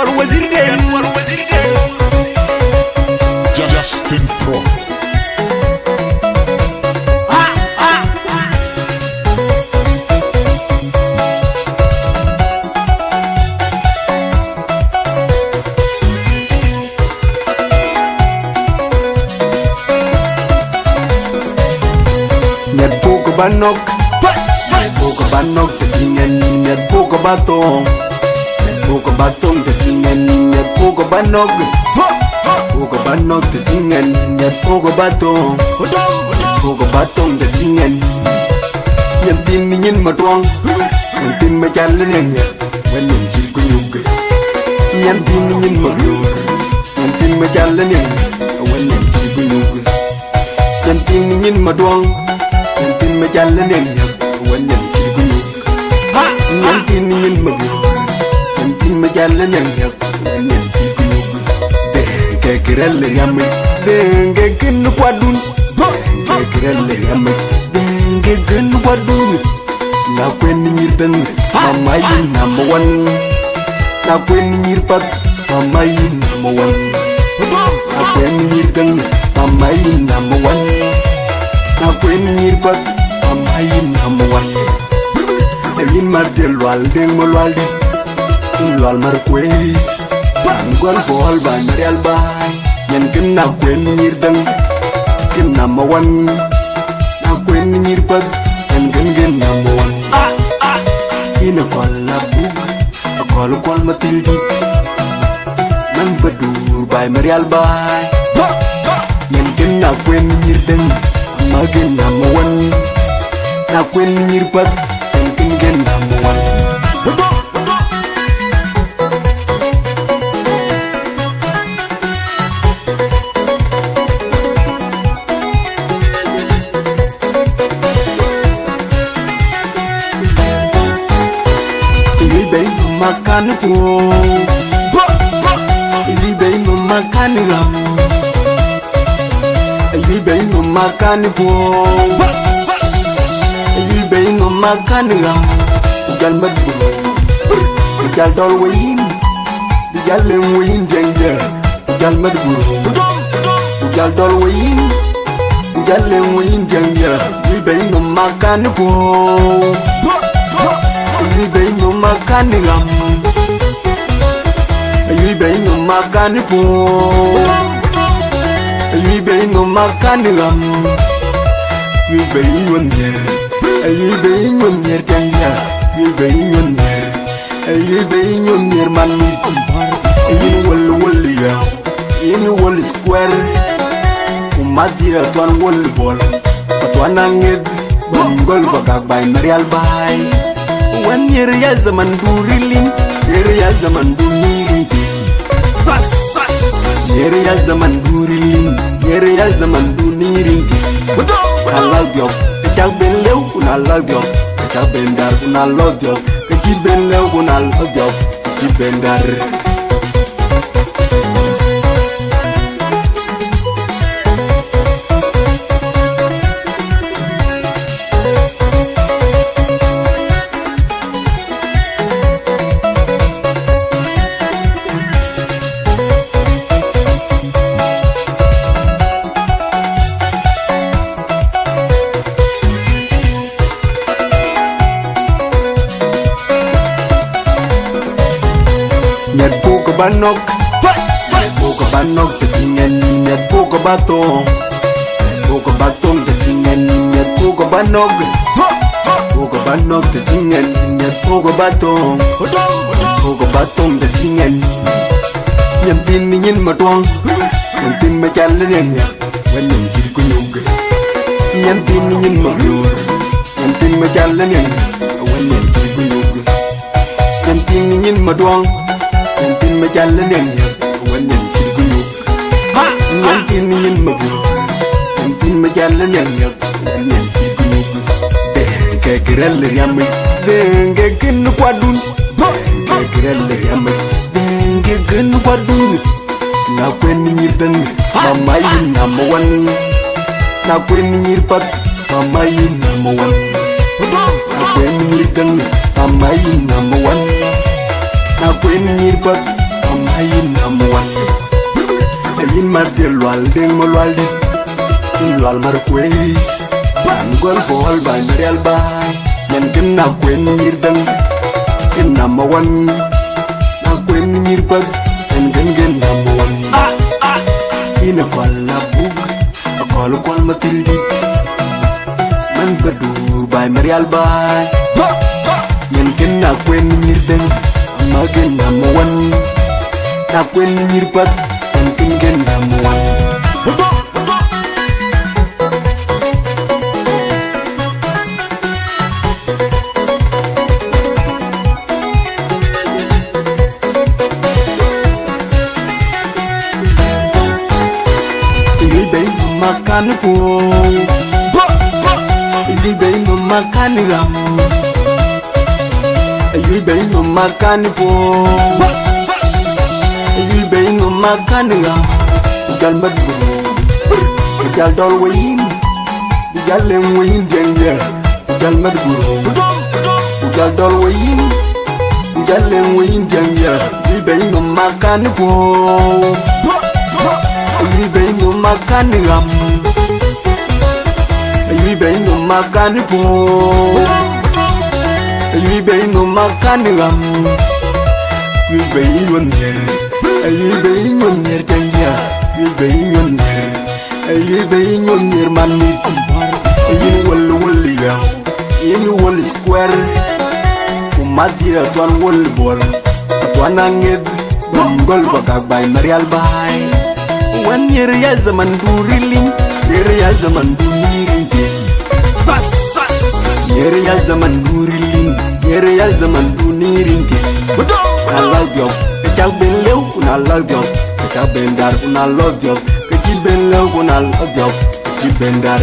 Anwar Wazir Justin Pro. Net Pogo Banok Pogo Banok the King Net Pogo Batong Net Pogo Batong the King Net Pogo Banok Pogo Banok the King Net Pogo Batong Pogo Batong the King Yen tin mi nyin ma tuong Yen tin ma chal nen ya Wen yen chil ku nyug Yen tin mi nyin ma tuong Yen tin ma chal nen ya Wen yen chil ku nyug Yen tin mi nyin ma tuong Yen tin ma chal nen ya Wen yen chil ku nyug Yen tin mi nyin ma tuong Yen tin ma chal nen ya Wen yen chil ku nyug De kirelle yammi De kin kwadun De kirelle yammi De kin kwadun Na kwen nyirdan Mama yin number one Na kwen nyirpat Mama yin number one Na kwen nyirdan Mama yin number one Na kwen nyirpat Mama yin number one Yin martel wal deng mo wal di Lwal mar kwez Bangwal bol ban real bay Yan kin na kwen nyirdan Kin number one Na kwen nyirpat Yan kin number one Ina kola bug Kola kol matildi Nang badur bay marial bay Yan kin na kwen nyirdan Magin number one Na kwen nyirpat Yan kin number one Makan po Ilibay mo makan ram Ilibay mo makan po Ilibay mo makan ram Ujal madburo Ujal dol wayin Ujal leng wayin jengja Ujal madburo Ujal dol wayin Ujal leng wayin jengja Ilibay mo makan po Ilibay mo makan ram Ilibay mo makan po Ilibay mo makan ram Ilibay mo nyer Ilibay mo nyer kanya Ilibay mo nyer Ilibay mo nyer man Ilin wal ya Ilin wal square Umadia tuan wal bol Patuan nangid Bonggol bagag bay marial bay Wan yer ya zaman durilin Yer ya zaman dunirin Yer ya zaman durilin Yer ya zaman dunirin Kunalal diop Kecak ben lew kunalal diop Kecak ben dar kunalal diop Kecik ben lew kunalal diop Kecik ben dar Net Pogo Banok Net Pogo Banok the King Net Pogo Batong Net Pogo Batong the King Net Pogo Banok Pogo Banok the King Net Pogo Batong Pogo Batong the King Yan tin mi nyin ma tuong Yan tin ma chal nen ya Wen yan chil ku nyug Yan tin mi nyin ma biur Yan tin ma chal nen ya Wen yan chil ku nyug Yan tin mi nyin ma tuong Yan tin ma chal nen ya Wen yan chil ku nyug Yan tin mi nyin ma biur Yan tin ma chal nen ya Wen yan chil ku nyug Ke kirelle yammi Ke kin kwadun Ke kirelle yammi Ke kin kwadun Na kwen nyirdan Mama yin number one Na kwen nyirpat Mama yin number one Na kwen nyirdan Mama yin number one Na kwen nyirpat ayin number one ayin martel wal deng mo wal dit lal mar kwei ban gol bol ban real bay nen gna kwen nirdang in number one na kwen nirbag nen gen number one ina kwala bug akol kwal matildi man badur bay real bay nen gna kwen nirdang amagen number one na kwen nirbag nen gen number one makan po Ili bay no makan ram Ili bay no makan po Ili bay no makan ram Ujal madburu Ujal dol wayin Ujal leng wayin jengya Ujal madburu Ujal dol wayin Ujal leng wayin jengya Ili bay no makan po Ili bay no makan ram Ili bay no makan po Ili bay no makan ram Ili bay nyer Ili bay nyer kanya Ili bay nyer Ili bay nyer manit Ili wal yaw Ili wal square Kumatia tuan wal bol Tuan angid Gol bakag bay marial bay Wan ya zaman duriling ya zaman duriling bas ya zaman duriling ya zaman duriling Allah job kecak ben lew kuna Allah job kecak ben dar kuna Allah job kecil ben lew kuna Allah job kecil ben dar